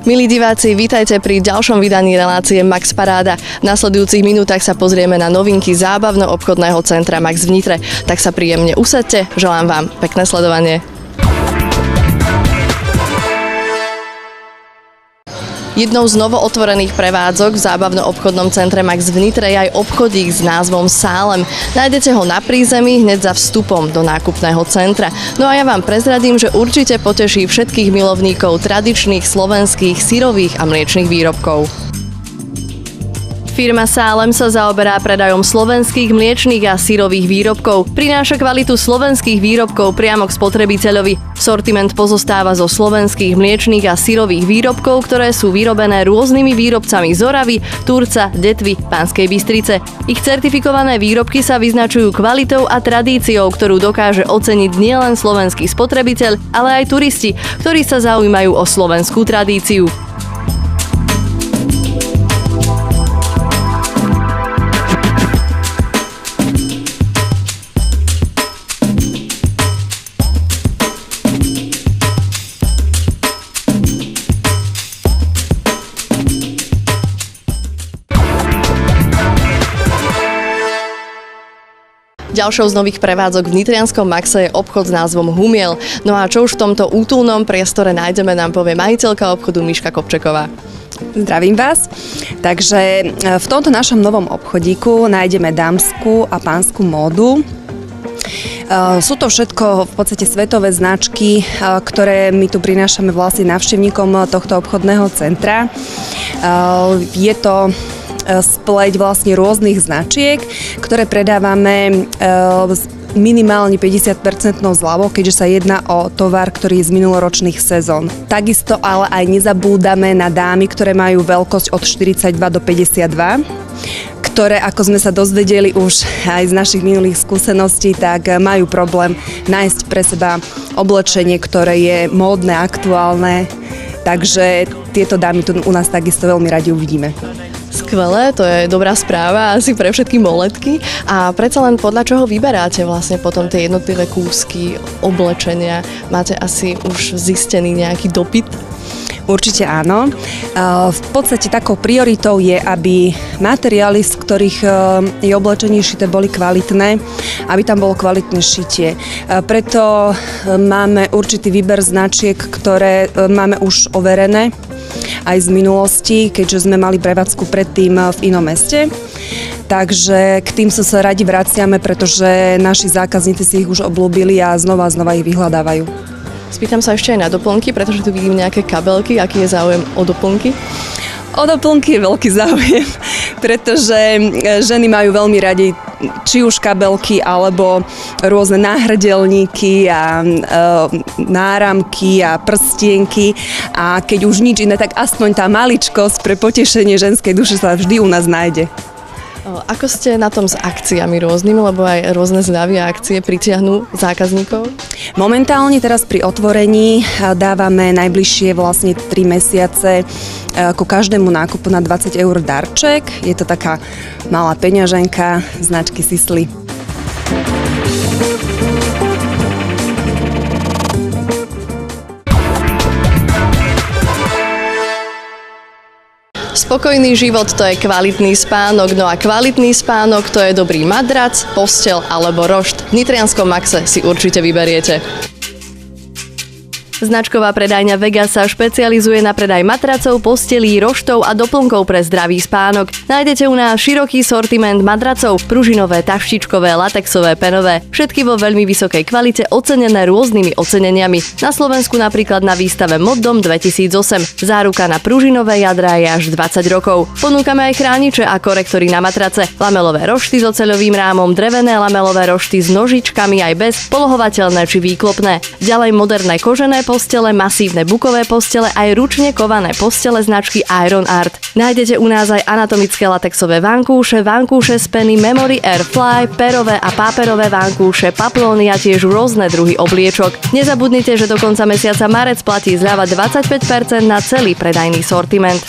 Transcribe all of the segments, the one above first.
Milí diváci, vítajte pri ďalšom vydaní relácie Max Paráda. V nasledujúcich minútach sa pozrieme na novinky zábavno-obchodného centra Max v Nitre. Tak sa príjemne usaďte, želám vám pekné sledovanie. Jednou z novootvorených prevádzok v zábavno-obchodnom centre Max v Nitre je aj obchodík s názvom Sálem. Nájdete ho na prízemí hneď za vstupom do nákupného centra. No a ja vám prezradím, že určite poteší všetkých milovníkov tradičných slovenských syrových a mliečnych výrobkov. Firma Sálem sa zaoberá predajom slovenských mliečnych a syrových výrobkov. Prináša kvalitu slovenských výrobkov priamo k spotrebiteľovi. Sortiment pozostáva zo slovenských mliečnych a syrových výrobkov, ktoré sú vyrobené rôznymi výrobcami z Oravy, Turca, Detvy, Banskej Bystrice. Ich certifikované výrobky sa vyznačujú kvalitou a tradíciou, ktorú dokáže oceniť nielen slovenský spotrebiteľ, ale aj turisti, ktorí sa zaujímajú o slovenskú tradíciu. Ďalšou z nových prevádzok v nitrianskom Maxe je obchod s názvom Humiel. No a čo už v tomto útulnom priestore nájdeme, nám povie majiteľka obchodu Miška Kopčeková. Zdravím vás. Takže v tomto našom novom obchodíku nájdeme dámsku a pánsku módu. Sú to všetko v podstate svetové značky, ktoré my tu prinášame vlastne návštevníkom tohto obchodného centra. Je to spleť vlastne rôznych značiek, ktoré predávame minimálne 50% zľavou, keďže sa jedná o tovar, ktorý je z minuloročných sezón. Takisto ale aj nezabúdame na dámy, ktoré majú veľkosť od 42 do 52, ktoré, ako sme sa dozvedeli už aj z našich minulých skúseností, tak majú problém nájsť pre seba oblečenie, ktoré je módne, aktuálne. Takže tieto dámy tu u nás takisto veľmi radi uvidíme. Skvelé, to je dobrá správa asi pre všetky moletky. A predsa len podľa čoho vyberáte vlastne potom tie jednotlivé kúsky oblečenia? Máte asi už zistený nejaký dopyt? Určite áno. V podstate takou prioritou je, aby materiály, z ktorých je oblečenie šité, boli kvalitné, aby tam bolo kvalitné šitie. Preto máme určitý výber značiek, ktoré máme už overené aj z minulosti, keďže sme mali prevádzku predtým v inom meste. Takže k tým sa radi vraciame, pretože naši zákazníci si ich už obľúbili a znova ich vyhľadávajú. Spýtam sa ešte aj na doplnky, pretože tu vidím nejaké kabelky. Aký je záujem o doplnky? O doplnky je veľký záujem, pretože ženy majú veľmi radi či už kabelky, alebo rôzne náhrdelníky a náramky a prstienky. A keď už nič iné, tak aspoň tá maličkosť pre potešenie ženskej duše sa vždy u nás nájde. Ako ste na tom s akciami rôznymi, lebo aj rôzne zľavy a akcie pritiahnú zákazníkov? Momentálne teraz pri otvorení dávame najbližšie vlastne 3 mesiace ku každému nákupu na 20 eur darček. Je to taká malá peňaženka značky Sisley. Spokojný život to je kvalitný spánok, no a kvalitný spánok to je dobrý madrac, posteľ alebo rošt. V nitrianskom Maxe si určite vyberiete. Značková predajňa Vega sa špecializuje na predaj matracov, postelí, roštov a doplnkov pre zdravý spánok. Nájdete u nás široký sortiment matracov, pružinové, taštičkové, latexové, penové, všetky vo veľmi vysokej kvalite, ocenené rôznymi oceneniami. Na Slovensku napríklad na výstave Moddom 2008. Záruka na pružinové jadrá je až 20 rokov. Ponúkame aj chrániče a korektory na matrace, lamelové rošty s oceľovým rámom, drevené lamelové rošty s nožičkami aj bez, polohovateľné či výklopné. Ďalej moderné kožené postele, masívne bukové postele aj ručne kované postele značky Iron Art. Nájdete u nás aj anatomické latexové vankúše, vankúše z peny Memory Air Fly, perové a páperové vankúše, paplóny a tiež rôzne druhy obliečok. Nezabudnite, že do konca mesiaca marec platí zľava 25% na celý predajný sortiment.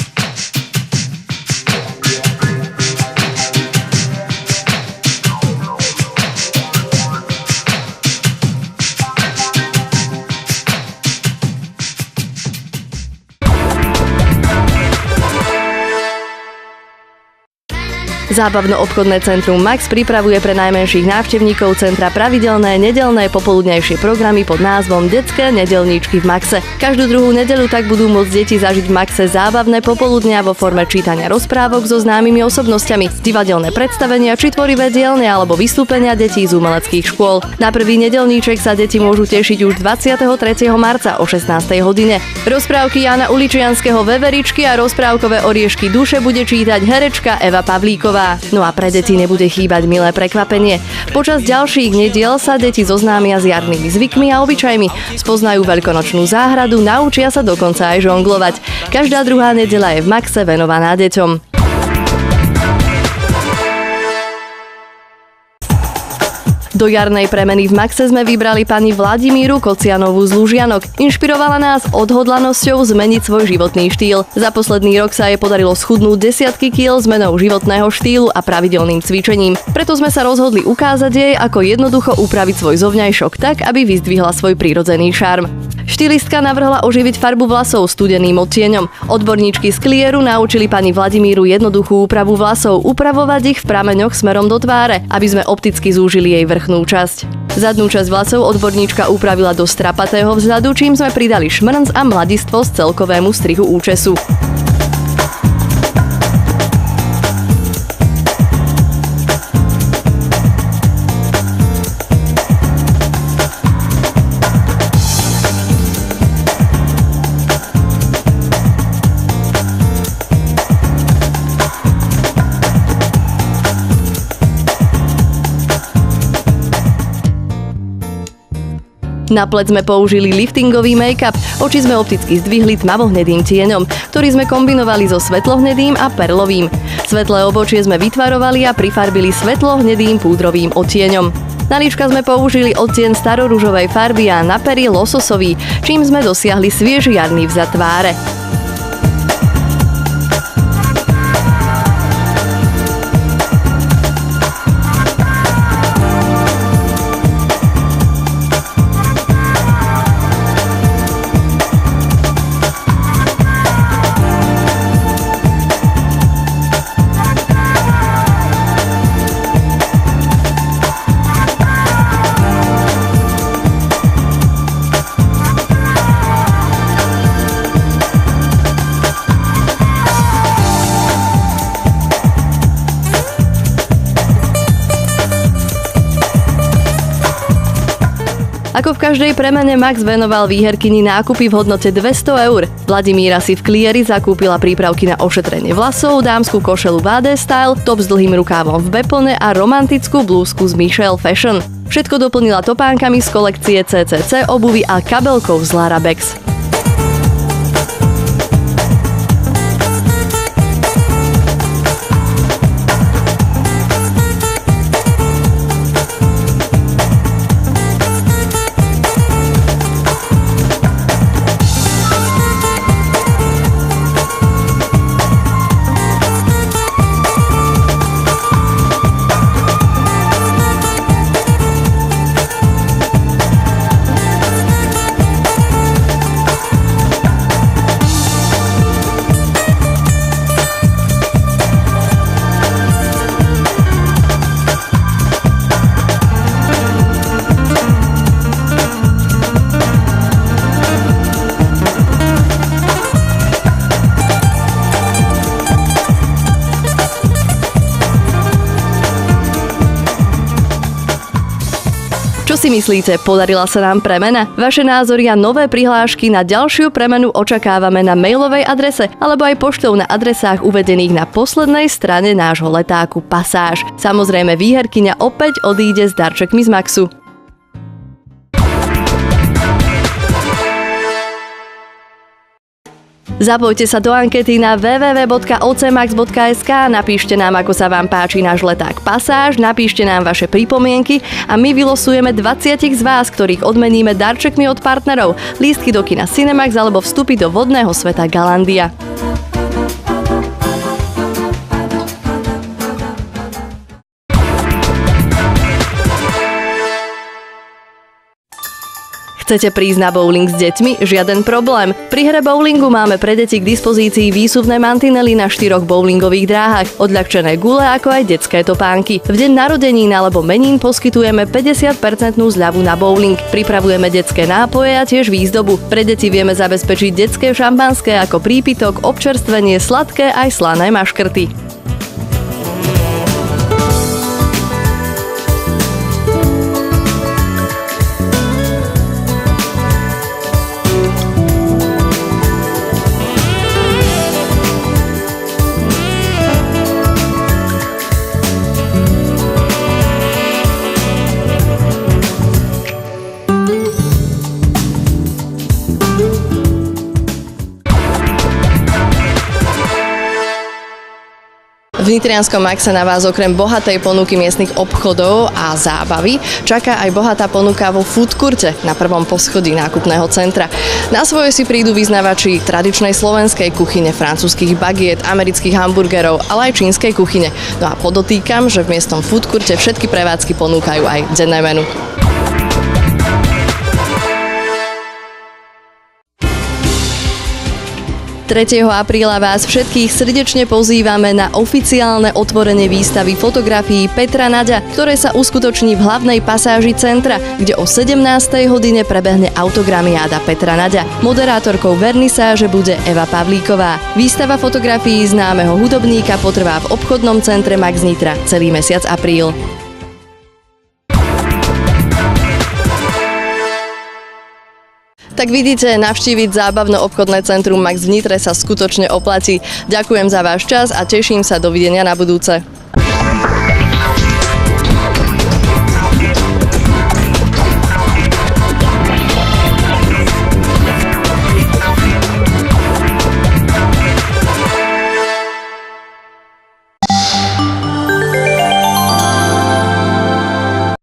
Zábavno-obchodné centrum Max pripravuje pre najmenších návštevníkov centra pravidelné nedeľné popoludnejšie programy pod názvom Detské nedeľníčky v Maxe. Každú druhú nedeľu tak budú môcť deti zažiť v Maxe zábavné popoludnia vo forme čítania rozprávok so známymi osobnosťami, divadelné predstavenia či tvorivé dielne alebo vystúpenia detí z umeleckých škôl. Na prvý nedeľníček sa deti môžu tešiť už 23. marca o 16. hodine. Rozprávky Jána Uličianskeho Veveričky a rozprávkové oriešky duše bude čítať herečka Eva Pavlíková. No a pre deti nebude chýbať milé prekvapenie. Počas ďalších nediel sa deti zoznámia s jarnými zvykmi a obyčajmi, spoznajú veľkonočnú záhradu, naučia sa dokonca aj žonglovať. Každá druhá nedeľa je v Maxe venovaná deťom. Do jarnej premeny v Maxe sme vybrali pani Vladimíru Kocianovú z Lužianok. Inšpirovala nás odhodlanosťou zmeniť svoj životný štýl. Za posledný rok sa jej podarilo schudnúť desiatky kíl zmenou životného štýlu a pravidelným cvičením. Preto sme sa rozhodli ukázať jej, ako jednoducho upraviť svoj zovňajšok tak, aby vyzdvihla svoj prírodzený šarm. Štýlistka navrhla oživiť farbu vlasov studeným odtieňom. Odborníčky z Clearu naučili pani Vladimíru jednoduchú úpravu vlasov, upravovať ich v prameňoch smerom do tváre, aby sme opticky zúžili jej vrchnú časť. Zadnú časť vlasov odborníčka upravila do strapatého vzhľadu, čím sme pridali šmrnc a mladistvosť celkovému strihu účesu. Na pleť sme použili liftingový make-up, oči sme opticky zdvihli tmavohnedým tieňom, ktorý sme kombinovali so svetlohnedým a perlovým. Svetlé obočie sme vytvarovali a prifarbili svetlohnedým púdrovým odtieňom. Na líčka sme použili odtieň staroružovej farby a na pery lososový, čím sme dosiahli svieži jarný vzad tváre. Ako v každej premene Max venoval výherkyni nákupy v hodnote 200 eur. Vladimíra si v Cleari zakúpila prípravky na ošetrenie vlasov, dámsku košelu VD Style, top s dlhým rukávom v Beplne a romantickú blúzku z Michelle Fashion. Všetko doplnila topánkami z kolekcie CCC obuvy a kabelkou z Lara Bex. Čo si myslíte, podarila sa nám premena? Vaše názory a nové prihlášky na ďalšiu premenu očakávame na mailovej adrese alebo aj poštou na adresách uvedených na poslednej strane nášho letáku Pasáž. Samozrejme, výherkyňa opäť odíde s darčekmi z Maxu. Zapojte sa do ankety na www.ocmax.sk, napíšte nám, ako sa vám páči náš leták Pasáž, napíšte nám vaše pripomienky a my vylosujeme 20 z vás, ktorých odmeníme darčekmi od partnerov, lístky do kina Cinemax alebo vstupy do vodného sveta Galandia. Chcete prísť na bowling s deťmi? Žiaden problém. Pri hre bowlingu máme pre deti k dispozícii výsuvné mantinely na 4 bowlingových dráhach, odľahčené gule ako aj detské topánky. V deň narodenín alebo menín poskytujeme 50% zľavu na bowling. Pripravujeme detské nápoje a tiež výzdobu. Pre deti vieme zabezpečiť detské šampanské ako prípitok, občerstvenie, sladké aj slané maškrty. V nitrianskom Maxe na vás okrem bohatej ponuky miestnych obchodov a zábavy čaká aj bohatá ponuka vo foodcourte na prvom poschodí nákupného centra. Na svoje si prídu vyznavači tradičnej slovenskej kuchyne, francúzskych bagiet, amerických hamburgerov, ale aj čínskej kuchyne. No a podotýkam, že v miestnom foodcourte všetky prevádzky ponúkajú aj denné menu. 3. apríla vás všetkých srdečne pozývame na oficiálne otvorenie výstavy fotografií Petra Naďa, ktoré sa uskutoční v hlavnej pasáži centra, kde o 17. hodine prebehne autogramiáda Petra Naďa. Moderátorkou vernisáže bude Eva Pavlíková. Výstava fotografií známeho hudobníka potrvá v obchodnom centre Max Nitra celý mesiac apríl. Tak vidíte, navštíviť zábavno-obchodné centrum Max v Nitre sa skutočne oplatí. Ďakujem za váš čas a teším sa, dovidenia na budúce.